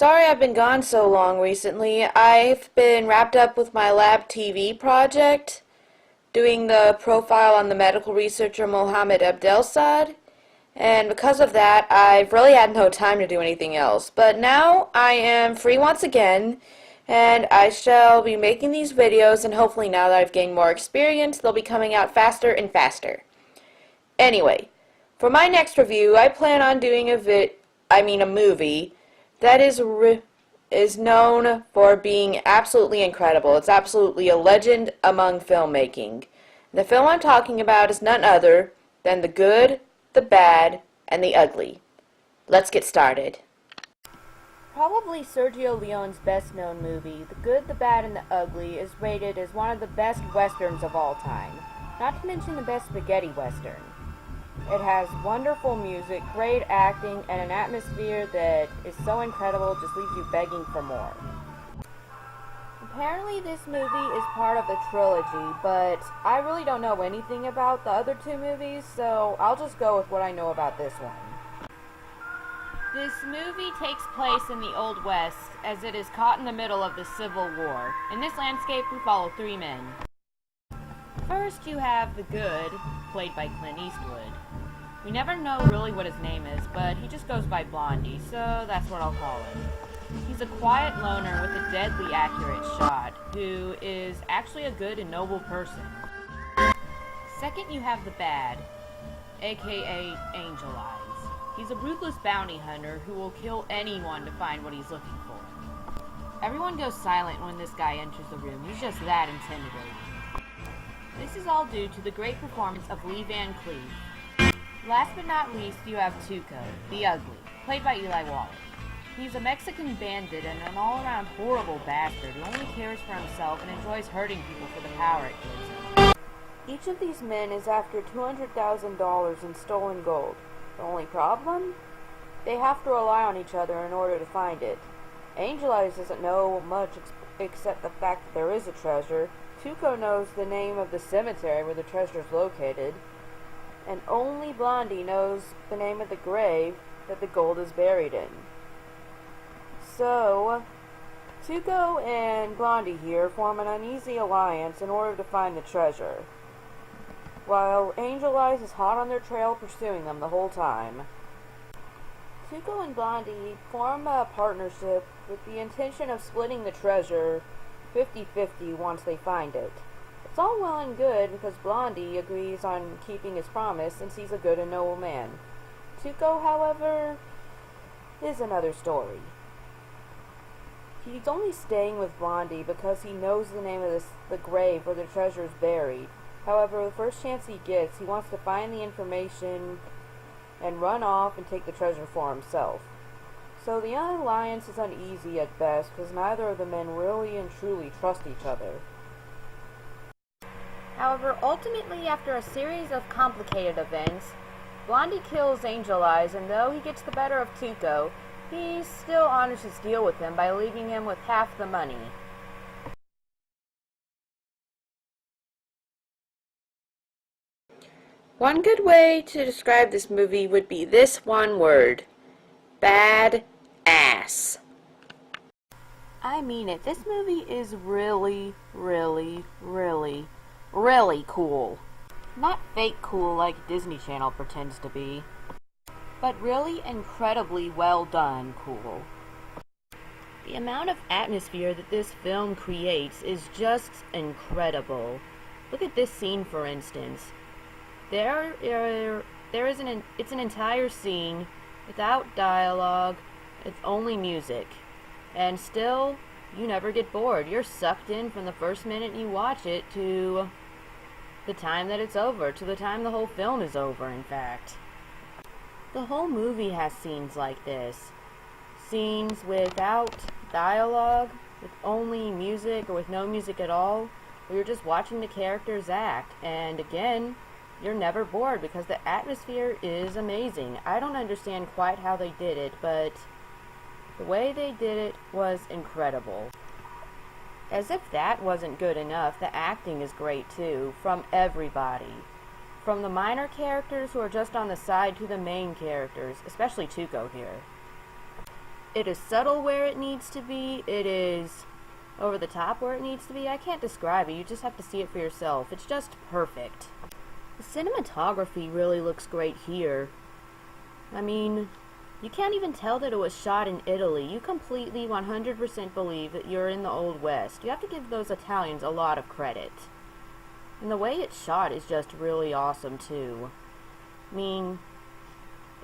Sorry I've been gone so long recently. I've been wrapped up with my lab TV project, doing the profile on the medical researcher Mohammed Abdelsad, and because of that, I've really had no time to do anything else. But now I am free once again, and I shall be making these videos, and hopefully now that I've gained more experience, they'll be coming out faster and faster. Anyway, for my next review, I plan on doing a movie that is known for being absolutely incredible. It's absolutely a legend among filmmaking. The film I'm talking about is none other than The Good, the Bad, and the Ugly. Let's get started. Probably Sergio Leone's best-known movie, The Good, the Bad, and the Ugly, is rated as one of the best westerns of all time, not to mention the best spaghetti western. It has wonderful music, great acting, and an atmosphere that is so incredible it just leaves you begging for more. Apparently this movie is part of a trilogy, but I really don't know anything about the other two movies, so I'll just go with what I know about this one. This movie takes place in the Old West, as it is caught in the middle of the Civil War. In this landscape, we follow three men. First, you have the Good, played by Clint Eastwood. We never know really what his name is, but he just goes by Blondie, so that's what I'll call him. He's a quiet loner with a deadly accurate shot, who is actually a good and noble person. Second, you have the Bad, aka Angel Eyes. He's a ruthless bounty hunter who will kill anyone to find what he's looking for. Everyone goes silent when this guy enters the room. He's just that intimidating. This is all due to the great performance of Lee Van Cleef. Last but not least, you have Tuco, the Ugly, played by Eli Wallach. He's a Mexican bandit and an all-around horrible bastard who only cares for himself and enjoys hurting people for the power it gives him. Each of these men is after $200,000 in stolen gold. The only problem? They have to rely on each other in order to find it. Angel Eyes doesn't know much except the fact that there is a treasure. Tuco knows the name of the cemetery where the treasure is located, and only Blondie knows the name of the grave that the gold is buried in. So, Tuco and Blondie here form an uneasy alliance in order to find the treasure, while Angel Eyes is hot on their trail pursuing them the whole time. Tuco and Blondie form a partnership with the intention of splitting the treasure 50-50 once they find it. It's all well and good because Blondie agrees on keeping his promise since he's a good and noble man. Tuco, however, is another story. He's only staying with Blondie because he knows the name of the grave where the treasure is buried. However, the first chance he gets, he wants to find the information and run off and take the treasure for himself. So the alliance is uneasy at best because neither of the men really and truly trust each other. However, ultimately, after a series of complicated events, Blondie kills Angel Eyes, and though he gets the better of Tuco, he still honors his deal with him by leaving him with half the money. One good way to describe this movie would be this one word: bad ass. I mean it. This movie is really, really, really, really cool. Not fake cool like Disney Channel pretends to be, but really incredibly well done cool. The amount of atmosphere that this film creates is just incredible. Look at this scene, for instance. It's an entire scene without dialogue, it's only music. And still, you never get bored. You're sucked in from the first minute you watch it to the time that it's over, to the time the whole film is over, in fact. The whole movie has scenes like this. Scenes without dialogue, with only music or with no music at all, where you're just watching the characters act. And again, you're never bored because the atmosphere is amazing. I don't understand quite how they did it, but the way they did it was incredible. As if that wasn't good enough, the acting is great too, from everybody. From the minor characters who are just on the side to the main characters, especially Tuco here. It is subtle where it needs to be. It is over the top where it needs to be. I can't describe it. You just have to see it for yourself. It's just perfect. The cinematography really looks great here. I mean, you can't even tell that it was shot in Italy. You completely 100% believe that you're in the Old West. You have to give those Italians a lot of credit. And the way it's shot is just really awesome too. I mean,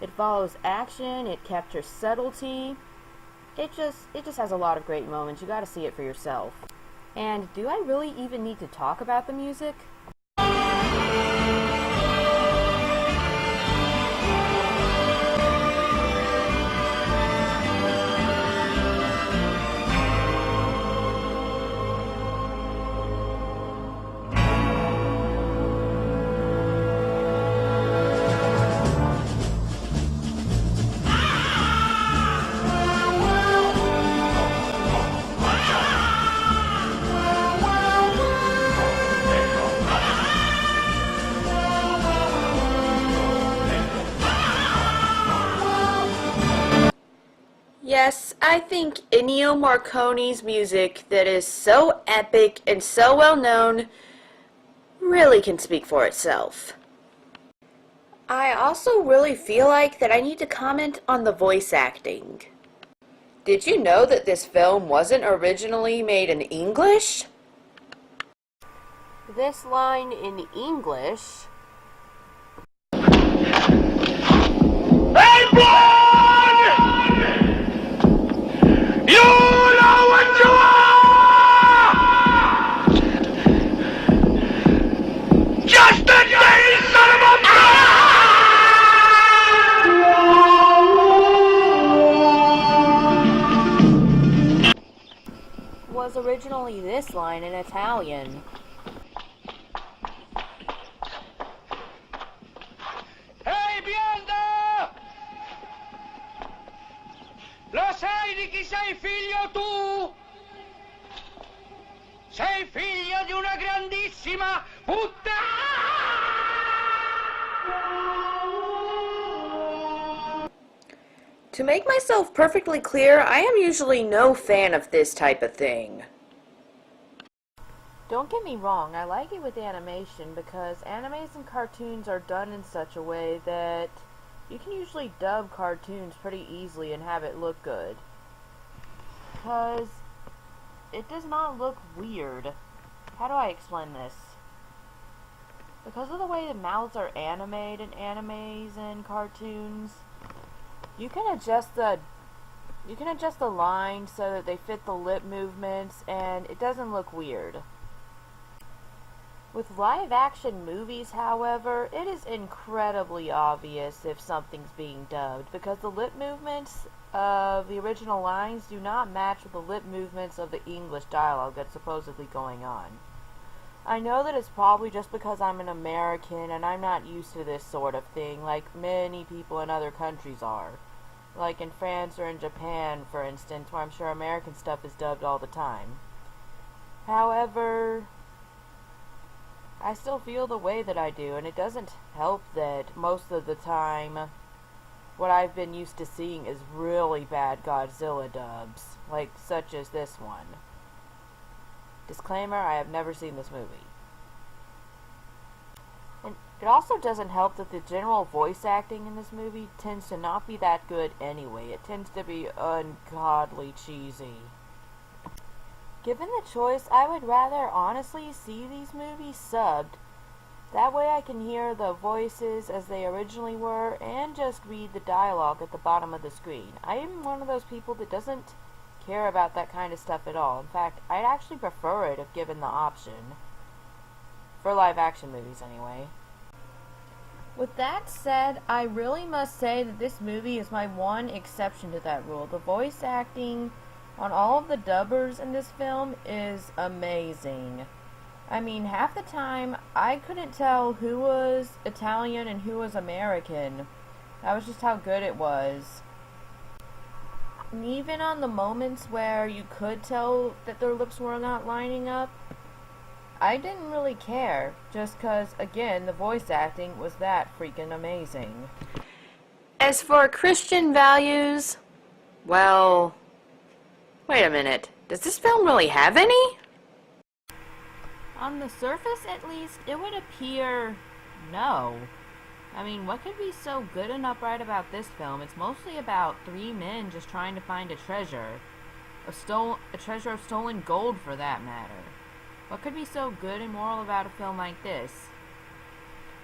it follows action, it captures subtlety. It just has a lot of great moments. You gotta see it for yourself. And do I really even need to talk about the music? Yes, I think Ennio Morricone's music that is so epic and so well known really can speak for itself. I also really feel like that I need to comment on the voice acting. Did you know that this film wasn't originally made in English? This line in English... Hey, boy! You know what you are! Just a dirty son of a was originally this line in Italian. Ehi, bionda! Lo sai di chi sei figlio tu? Sei figlio di una grandissima puttana! To make myself perfectly clear, I am usually no fan of this type of thing. Don't get me wrong, I like it with animation because animes and cartoons are done in such a way that you can usually dub cartoons pretty easily and have it look good. Because it does not look weird. How do I explain this? Because of the way the mouths are animated in animes and cartoons, you can adjust the lines so that they fit the lip movements and it doesn't look weird. With live-action movies, however, it is incredibly obvious if something's being dubbed because the lip movements of the original lines do not match with the lip movements of the English dialogue that's supposedly going on. I know that it's probably just because I'm an American and I'm not used to this sort of thing like many people in other countries are. Like in France or in Japan, for instance, where I'm sure American stuff is dubbed all the time. However, I still feel the way that I do, and it doesn't help that most of the time what I've been used to seeing is really bad Godzilla dubs, like such as this one. Disclaimer, I have never seen this movie. And it also doesn't help that the general voice acting in this movie tends to not be that good anyway. It tends to be ungodly cheesy. Given the choice, I would rather honestly see these movies subbed. That way I can hear the voices as they originally were and just read the dialogue at the bottom of the screen. I am one of those people that doesn't care about that kind of stuff at all. In fact, I'd actually prefer it if given the option. For live action movies anyway. With that said, I really must say that this movie is my one exception to that rule. The voice acting on all of the dubbers in this film is amazing. I mean, half the time, I couldn't tell who was Italian and who was American. That was just how good it was. And even on the moments where you could tell that their lips were not lining up, I didn't really care, just cause, again, the voice acting was that freaking amazing. As for Christian values, Well, wait a minute. Does this film really have any? On the surface, at least, it would appear no. I mean, what could be so good and upright about this film? It's mostly about three men just trying to find a treasure. A treasure of stolen gold, for that matter. What could be so good and moral about a film like this?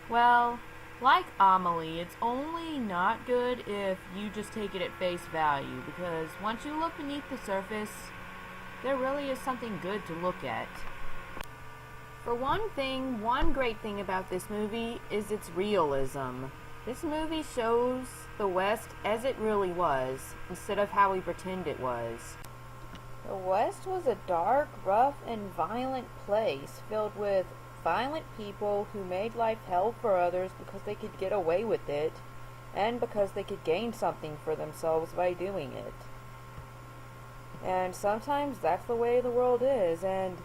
Well, like Amelie, it's only not good if you just take it at face value, because once you look beneath the surface, there really is something good to look at. For one thing, one great thing about this movie is its realism. This movie shows the West as it really was, instead of how we pretend it was. The West was a dark, rough, and violent place filled with violent people who made life hell for others because they could get away with it, and because they could gain something for themselves by doing it. And sometimes that's the way the world is, and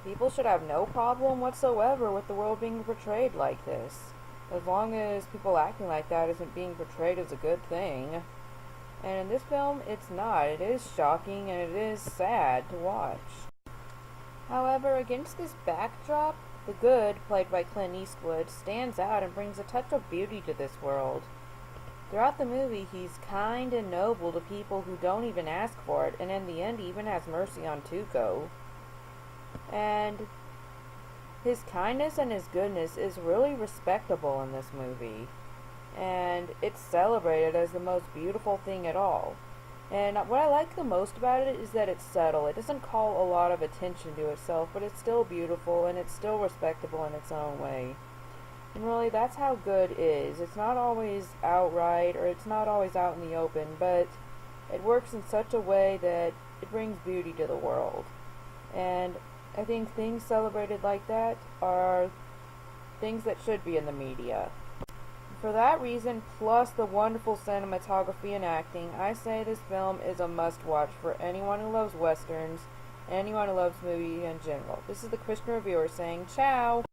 people should have no problem whatsoever with the world being portrayed like this, as long as people acting like that isn't being portrayed as a good thing. And in this film, it's not. It is shocking and it is sad to watch. However, against this backdrop, the good, played by Clint Eastwood, stands out and brings a touch of beauty to this world. Throughout the movie, he's kind and noble to people who don't even ask for it, and in the end, he even has mercy on Tuco. And his kindness and his goodness is really respectable in this movie. And it's celebrated as the most beautiful thing at all. And what I like the most about it is that it's subtle. It doesn't call a lot of attention to itself, but it's still beautiful and it's still respectable in its own way. And really, that's how good is. It's not always outright, or it's not always out in the open, but it works in such a way that it brings beauty to the world. And I think things celebrated like that are things that should be in the media. For that reason, plus the wonderful cinematography and acting, I say this film is a must-watch for anyone who loves westerns, and anyone who loves movies in general. This is the Christian Reviewer saying ciao!